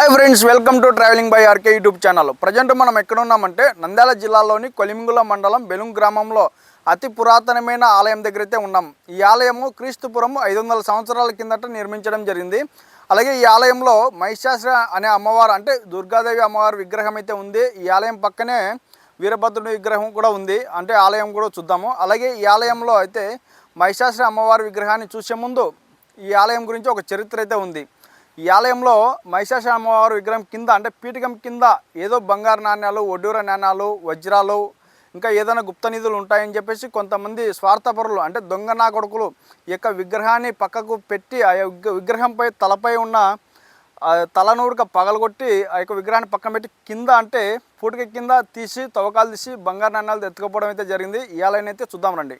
Hi friends, welcome to travelling by RK YouTube channel. Present మనం ఎక్కడ ఉన్నామంటే నంద్యాల జిల్లాలోని కొలిమిగుల మండలం బెలుం గ్రామంలో అతి పురాతనమైన ఆలయం దగ్గర అయితే ఉన్నాం. ఈ ఆలయము క్రీస్తుపురం 500 సంవత్సరాల కిందట నిర్మించడం జరిగింది. అలాగే ఈ ఆలయంలో మహిషాసుర అనే అమ్మవారు అంటే దుర్గాదేవి అమ్మవారి విగ్రహం అయితే ఉంది. ఈ ఆలయం పక్కనే వీరభద్రుడి విగ్రహం కూడా ఉంది. అంటే ఆలయం కూడా చూద్దాము. అలాగే ఈ ఆలయంలో అయితే మహిషాసుర అమ్మవారి విగ్రహాన్ని చూసే ముందు ఈ ఆలయం గురించి ఒక చరిత్ర అయితే ఉంది. ఈ ఆలయంలో మహిషాసుర అమ్మవారి విగ్రహం కింద అంటే పీఠకం కింద ఏదో బంగారు నాణ్యాలు, వడ్డూర నాణ్యాలు, వజ్రాలు, ఇంకా ఏదైనా గుప్త నిధులు ఉంటాయని చెప్పేసి కొంతమంది స్వార్థపరులు అంటే దొంగ నా కొడుకులు ఈ యొక్క విగ్రహాన్ని పక్కకు పెట్టి ఆ విగ్రహంపై తలపై ఉన్న తలనూడుక పగలగొట్టి ఆ యొక్క విగ్రహాన్ని పక్కన పెట్టి కింద అంటే పూటిక కింద తీసి తవ్వకాలు తీసి బంగారు నాణ్యాలు ఎత్తుకపోవడం అయితే జరిగింది. ఈ ఆలయాన్ని అయితే చూద్దాం రండి.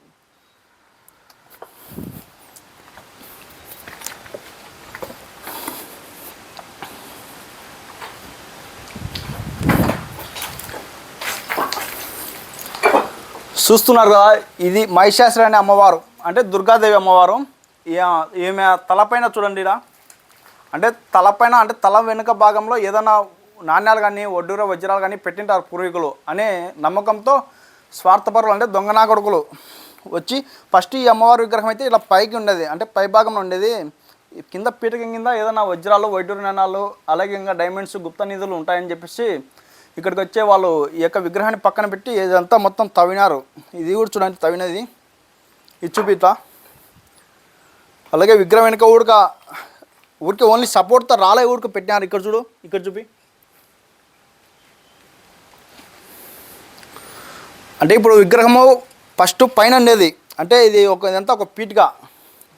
చూస్తున్నారు కదా, ఇది మహిషాసుర అనే అమ్మవారు అంటే దుర్గాదేవి అమ్మవారు. ఈమె తలపైన చూడండి, ఇలా అంటే తలపైన అంటే తల వెనుక భాగంలో ఏదైనా నాణ్యాలు కానీ వడ్డూర వజ్రాలు కానీ పెట్టింటారు పూర్వీకులు అనే నమ్మకంతో స్వార్థపరులు అంటే దొంగనా కొడుకులు వచ్చి ఫస్ట్ ఈ అమ్మవారి విగ్రహం అయితే ఇలా పైకి ఉండేది, అంటే పై భాగంలో ఉండేది. కింద పీఠకం కింద ఏదైనా వజ్రాలు, వడ్డూర నాణ్యాలు, అలాగే ఇంకా డైమండ్స్, గుప్త నిధులు ఉంటాయని చెప్పేసి ఇక్కడికి వచ్చే వాళ్ళు ఈ యొక్క విగ్రహాన్ని పక్కన పెట్టి ఇదంతా మొత్తం తవ్వినారు. ఇది కూడా చూడండి తవ్వినది, ఇది చూపితా. అలాగే విగ్రహం వెనుక ఊరికి ఓన్లీ సపోర్ట్తో రాలే ఊరికి పెట్టినారు. ఇక్కడ చూడు, ఇక్కడ చూపి. అంటే ఇప్పుడు విగ్రహము ఫస్ట్ పైన ఉండేది, అంటే ఇది ఇదంతా ఒక పీఠిక.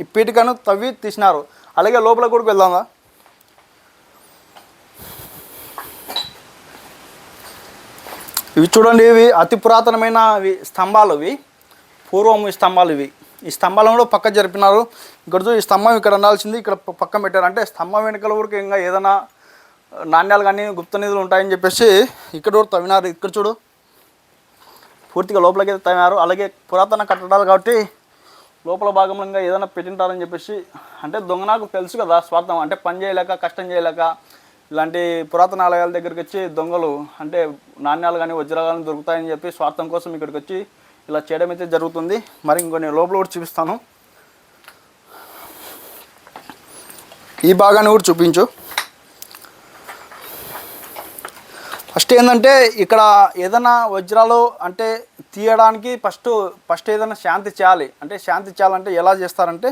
ఈ పీఠికను తవ్వి తీసినారు. అలాగే లోపల కూడా వెళ్దాంగా. ఇవి చూడండి, ఇవి అతి పురాతనమైన స్తంభాలు. ఇవి పూర్వం స్తంభాలు. ఈ స్తంభాలను కూడా పక్క జరిపినారు. ఇక్కడ చూడు, ఈ స్తంభం ఇక్కడ ఉండాల్సింది ఇక్కడ పక్కన పెట్టారు. అంటే స్తంభం వెనుకల ఊరికి ఇంకా ఏదైనా నాణ్యాలు కానీ గుప్త నిధులు ఉంటాయని చెప్పేసి ఇక్కడ కూడా తవ్వినారు. ఇక్కడ చూడు, పూర్తిగా లోపలికి అయితే తవ్వినారు. అలాగే పురాతన కట్టడాలు కాబట్టి లోపల భాగంలో ఇంకా ఏదైనా పెట్టింటారని చెప్పేసి, అంటే దొంగనాకు తెలుసు కదా స్వార్థం, అంటే పని చేయలేక కష్టం చేయలేక ఇలాంటి పురాతన ఆలయాల దగ్గరికి వచ్చి దొంగలు అంటే నాణ్యాలు కానీ వజ్రాలు కానీ దొరుకుతాయని చెప్పి స్వార్థం కోసం ఇక్కడికి వచ్చి ఇలా చేయడం అయితే జరుగుతుంది. మరి ఇంకొన్ని లోపల కూడా చూపిస్తాను. ఈ భాగాన్ని కూడా చూపించు. ఫస్ట్ ఏంటంటే ఇక్కడ ఏదైనా వజ్రాలు అంటే తీయడానికి ఫస్ట్ ఏదైనా శాంతి చేయాలి. అంటే శాంతి చేయాలంటే ఎలా చేస్తారంటే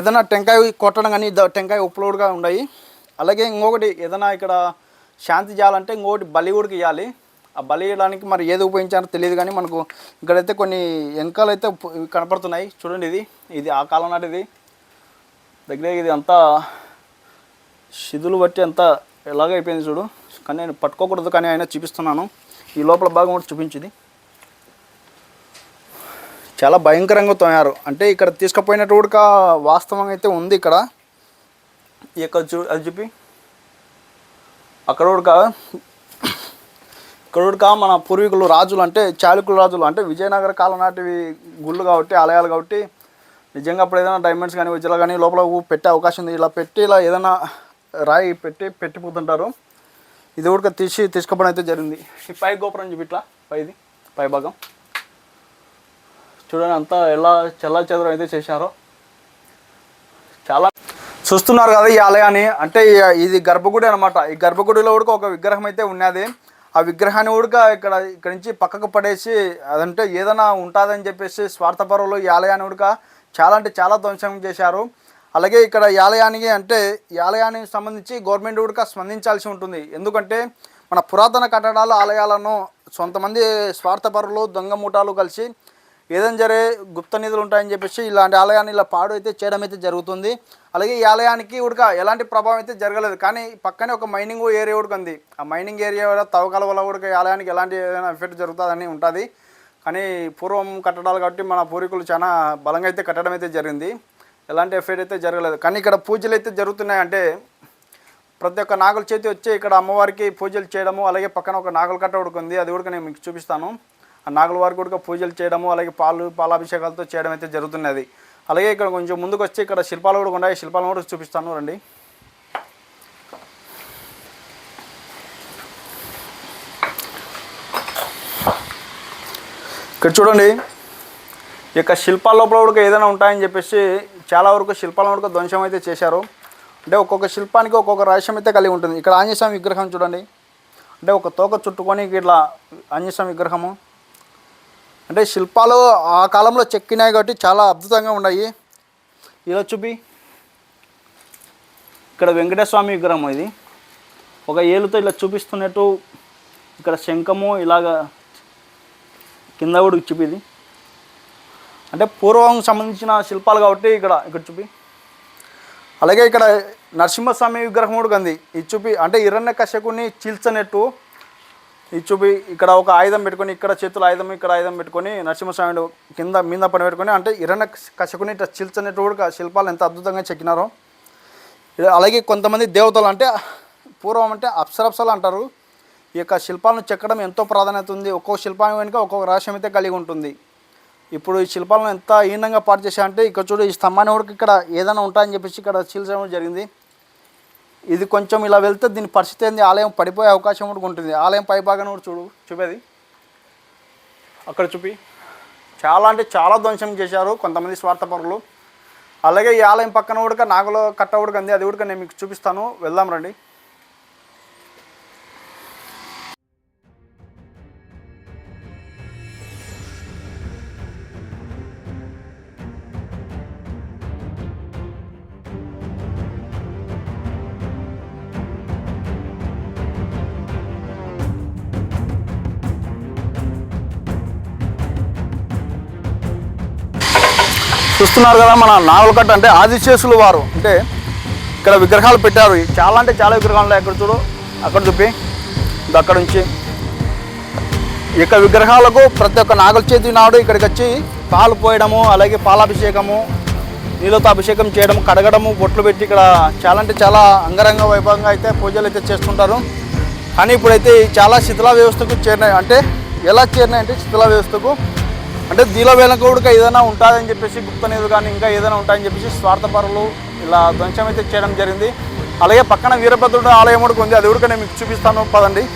ఏదైనా టెంకాయ కొట్టడం కానీ టెంకాయ ఉప్పులోడుగా ఉన్నాయి. అలాగే ఇంకొకటి ఏదైనా ఇక్కడ శాంతి చేయాలంటే ఇంకొకటి బలి కూడా ఇవ్వాలి. ఆ బలి ఇవ్వడానికి మరి ఏది ఉపయోగించారో తెలియదు, కానీ మనకు ఇక్కడైతే కొన్ని ఎంకాలు అయితే కనపడుతున్నాయి. చూడండి, ఇది ఆ కాలం నాటిది. దగ్గర ఇది అంతా శిథులు బట్టి అంతా ఎలాగైపోయింది చూడు. కానీ నేను పట్టుకోకూడదు, కానీ అయినా చూపిస్తున్నాను. ఈ లోపల భాగం కూడా చూపించింది. చాలా భయంకరంగా తోయారు. అంటే ఇక్కడ తీసుకుపోయినట్టు కూడా వాస్తవంగా అయితే ఉంది. ఇక్కడ ఇక్కడ అది చూపి అక్కడ కూడా మన పూర్వీకులు రాజులు అంటే చాళుక్యుల రాజులు అంటే విజయనగర కాలం నాటివి గుళ్ళు కాబట్టి ఆలయాలు కాబట్టి నిజంగా అప్పుడు ఏదైనా డైమండ్స్ కానీ వజ్రాలు కానీ లోపల పెట్టే అవకాశం ఉంది. ఇలా పెట్టి ఇలా ఏదైనా రాయి పెట్టిపోతుంటారు. ఇది కూడా తీసుకుపోవడం అయితే జరిగింది. ఈ పై గోపురం చూపి, ఇట్లా పై భాగం చూడండి, అంతా ఎలా చెదరం అయితే చేశారో. చాలా చూస్తున్నారు కదా ఈ ఆలయాన్ని. అంటే ఇది గర్భగుడి అనమాట. ఈ గర్భగుడిలో కూడా ఒక విగ్రహం అయితే ఉన్నది. ఆ విగ్రహాన్ని కూడా ఇక్కడ నుంచి పక్కకు పడేసి అదంటే ఏదైనా ఉంటుందని చెప్పేసి స్వార్థపరులు ఈ ఆలయాన్ని కూడా చాలా అంటే చాలా ధ్వంసం చేశారు. అలాగే ఇక్కడ ఈ ఆలయానికి సంబంధించి గవర్నమెంట్ కూడా స్పందించాల్సి ఉంటుంది. ఎందుకంటే మన పురాతన కట్టడాలు ఆలయాలను కొంతమంది స్వార్థపరులు దొంగ మూటాలు కలిసి ఏదైనా గుప్త నిధులు ఉంటాయని చెప్పేసి ఇలాంటి ఆలయాన్ని ఇలా పాడు అయితే చేయడం అయితే జరుగుతుంది. అలాగే ఈ ఆలయానికి ఉడక ఎలాంటి ప్రభావం అయితే జరగలేదు, కానీ పక్కనే ఒక మైనింగ్ ఏరియా కూడా ఉంది. ఆ మైనింగ్ ఏరియా తవ్వకాల వల్ల కూడా ఈ ఆలయానికి ఎలాంటి ఏదైనా ఎఫెక్ట్ జరుగుతుందని ఉంటుంది. కానీ పూర్వం కట్టడాలు కాబట్టి మన పూర్వీకులు చాలా బలంగా అయితే కట్టడం అయితే జరిగింది. ఎలాంటి ఎఫెక్ట్ అయితే జరగలేదు. కానీ ఇక్కడ పూజలు అయితే జరుగుతున్నాయి. అంటే ప్రతి ఒక్క నాగుల చేతి వచ్చి ఇక్కడ అమ్మవారికి పూజలు చేయడము, అలాగే పక్కన ఒక నాగుల కట్ట కూడా ఉంది. అది కూడా నేను మీకు చూపిస్తాను. ఆ నాగుల వారికి కూడా పూజలు చేయడము, అలాగే పాలాభిషేకాలతో చేయడం అయితే జరుగుతున్నది. అలాగే ఇక్కడ కొంచెం ముందుకు వచ్చి ఇక్కడ శిల్పాలు కూడా ఉన్నాయి. శిల్పాలను కూడా చూపిస్తాను రండి. ఇక్కడ చూడండి, ఈ యొక్క శిల్పాల లోపల కూడా ఏదైనా ఉంటాయని చెప్పేసి చాలా వరకు శిల్పాల వరకు ధ్వంసం అయితే చేశారు. అంటే ఒక్కొక్క శిల్పానికి ఒక్కొక్క రహస్యం అయితే కలిగి ఉంటుంది. ఇక్కడ ఆంజనేయ స్వామి విగ్రహం చూడండి, అంటే ఒక తోక చుట్టుకొని ఇట్లా ఆంజనేయ స్వామి విగ్రహము. అంటే శిల్పాలు ఆ కాలంలో చెక్కినాయి కాబట్టి చాలా అద్భుతంగా ఉన్నాయి. ఇలా చూపి ఇక్కడ వెంకటేశ్వర స్వామి విగ్రహం, ఇది ఒక ఏలుతో ఇలా చూపిస్తున్నట్టు ఇక్కడ శంఖము ఇలాగా కింద కూడా చూపిది. అంటే పూర్వం సంబంధించిన శిల్పాలు కాబట్టి ఇక్కడ చూపి. అలాగే ఇక్కడ నరసింహస్వామి విగ్రహం కూడా ఉంది. ఇది చూపి అంటే హిరణ్యకశిపుని చీల్చనట్టు ఇది చూపి. ఇక్కడ ఒక ఆయుధం పెట్టుకొని, ఇక్కడ చేతులు ఆయుధం, ఇక్కడ ఆయుధం పెట్టుకొని నరసింహస్వామి కింద మీద పని పెట్టుకొని అంటే హిరణ్యకశిపుని ఇట్లా చీల్చనట్టు కూడా శిల్పాలు ఎంత అద్భుతంగా చెక్కినారో. అలాగే కొంతమంది దేవతలు అంటే పూర్వం అంటే అప్సరప్సలు అంటారు. ఈ యొక్క శిల్పాలను చెక్కడం ఎంతో ప్రాధాన్యత ఉంది. ఒక్కొక్క శిల్పాన్ని వెనుక ఒక్కొక్క రహస్యం అయితే కలిగి ఉంటుంది. ఇప్పుడు ఈ శిల్పాలను ఎంత హీనంగా పాటు చేశారంటే ఇక్కడ చూడు, ఈ స్తంభాన్ని వరకు ఇక్కడ ఏదైనా ఉంటాయని చెప్పేసి ఇక్కడ చీల్చడం జరిగింది. ఇది కొంచెం ఇలా వెళ్తే దీని పరిస్థితి ఏంది, ఆలయం పడిపోయే అవకాశం కూడా ఉంటుంది. ఆలయం పై భాగాన్ని కూడా చూపేది అక్కడ చూపి. చాలా అంటే చాలా ధ్వంసం చేశారు కొంతమంది స్వార్థపరులు. అలాగే ఈ ఆలయం పక్కన కూడా నాగుల కట్ట కూడా ఉంది, అది కూడా నేను మీకు చూపిస్తాను, వెళ్దాం రండి. చూస్తున్నారు కదా, మన నాగులకట్ట అంటే ఆదిశేషులు వారు అంటే ఇక్కడ విగ్రహాలు పెట్టారు. చాలా అంటే చాలా విగ్రహాలు ఉన్నాయి. అక్కడ చూడు, అక్కడ చూపి, అక్కడ నుంచి ఈ యొక్క విగ్రహాలకు ప్రతి ఒక్క నాగుల చేతి నాడు ఇక్కడికి వచ్చి పాలు పోయడము, అలాగే పాలాభిషేకము, నీళ్ళతో అభిషేకం చేయడం, కడగడము, బొట్లు పెట్టి ఇక్కడ చాలా అంటే చాలా అంగరంగ వైభవంగా అయితే పూజలు అయితే చేస్తుంటారు. కానీ ఇప్పుడైతే చాలా శిథిలా వ్యవస్థకు చేరినాయి. అంటే ఎలా చేరినాయి అంటే శిథిలా వ్యవస్థకు అంటే దీనిలో వెనక కూడా ఏదైనా ఉంటుందని చెప్పేసి గుప్త నిధులు కానీ ఇంకా ఏదైనా ఉంటాయని చెప్పేసి స్వార్థపరులు ఇలా ధ్వంసం అయితే చేయడం జరిగింది. అలాగే పక్కన వీరభద్రుడు ఆలయం కూడా ఉంది, అది కూడా నేను మీకు చూపిస్తాను పదండి.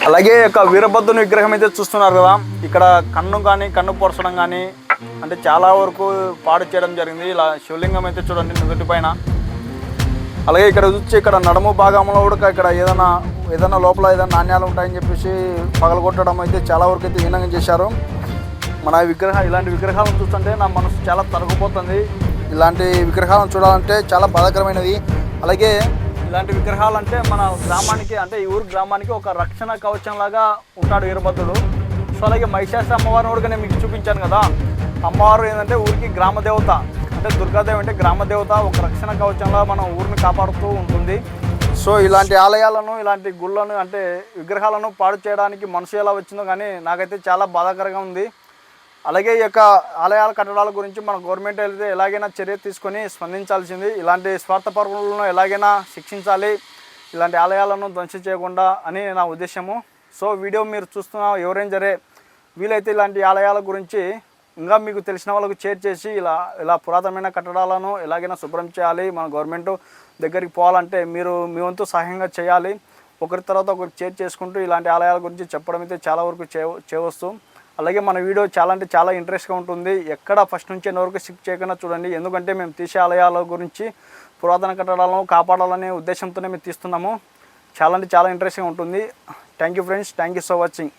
అలాగే ఒక వీరభద్రుని విగ్రహం అయితే చూస్తున్నారు కదా, ఇక్కడ కన్ను పొరచడం కానీ అంటే చాలా వరకు పాడు చేయడం జరిగింది. ఇలా శివలింగం అయితే చూడండి నుదుటి పైన. అలాగే ఇక్కడ చూసి ఇక్కడ నడుము భాగంలో కూడా ఇక్కడ ఏదైనా లోపల ఏదైనా నాణ్యాలు ఉంటాయని చెప్పేసి పగలగొట్టడం అయితే చాలా వరకు అయితే హీనంగా చేశారు. మన ఇలాంటి విగ్రహాలను చూస్తుంటే నా మనసు చాలా తరగపోతుంది. ఇలాంటి విగ్రహాలను చూడాలంటే చాలా బాధాకరమైనది. అలాగే ఇలాంటి విగ్రహాలు అంటే మన గ్రామానికి అంటే ఈ ఊరు గ్రామానికి ఒక రక్షణ కవచం లాగా ఉంటాడు వీరభద్రుడు. సో అలాగే మహిషాసుర అమ్మవారిని కూడా నేను మీకు చూపించాను కదా, అమ్మవారు ఏంటంటే ఊరికి గ్రామదేవత, అంటే దుర్గాదేవి అంటే గ్రామదేవత, ఒక రక్షణ కవచంలా మన ఊరిని కాపాడుతూ ఉంటుంది. సో ఇలాంటి ఆలయాలను, ఇలాంటి గుళ్ళను అంటే విగ్రహాలను పాడు చేయడానికి మనసు ఎలా వచ్చిందో కానీ నాకైతే చాలా బాధాకరంగా ఉంది. అలాగే ఈ యొక్క ఆలయాల కట్టడాల గురించి మన గవర్నమెంట్ అయితే ఎలాగైనా చర్య తీసుకొని స్పందించాల్సింది. ఇలాంటి స్వార్థపరులను ఎలాగైనా శిక్షించాలి, ఇలాంటి ఆలయాలను ధ్వంసం చేయకుండా అని నా ఉద్దేశము. సో వీడియో మీరు చూస్తున్న ఎవరైనా సరే వీలైతే ఇలాంటి ఆలయాల గురించి ఇంకా మీకు తెలిసిన వాళ్ళకు షేర్ చేసి ఇలా పురాతనమైన కట్టడాలను ఎలాగైనా శుభ్రం చేయాలి. మన గవర్నమెంట్ దగ్గరికి పోవాలంటే మీరు మీ వంతు సహాయంగా చేయాలి. ఒకరి తర్వాత ఒకరు షేర్ చేసుకుంటూ ఇలాంటి ఆలయాల గురించి చెప్పడం అయితే చాలా వరకు చేయవచ్చు. అలాగే మన వీడియో చాలా అంటే చాలా ఇంట్రెస్ట్గా ఉంటుంది. ఎక్కడ ఫస్ట్ నుంచి ఎన్ని వరకు స్కిప్ చేయకుండా చూడండి, ఎందుకంటే మేము తీసే ఆలయాల గురించి పురాతన కట్టడాలను కాపాడాలనే ఉద్దేశంతోనే మేము తీస్తున్నాము. చాలా అంటే చాలా ఇంట్రెస్ట్గా ఉంటుంది. Thank you friends, thank you so watching.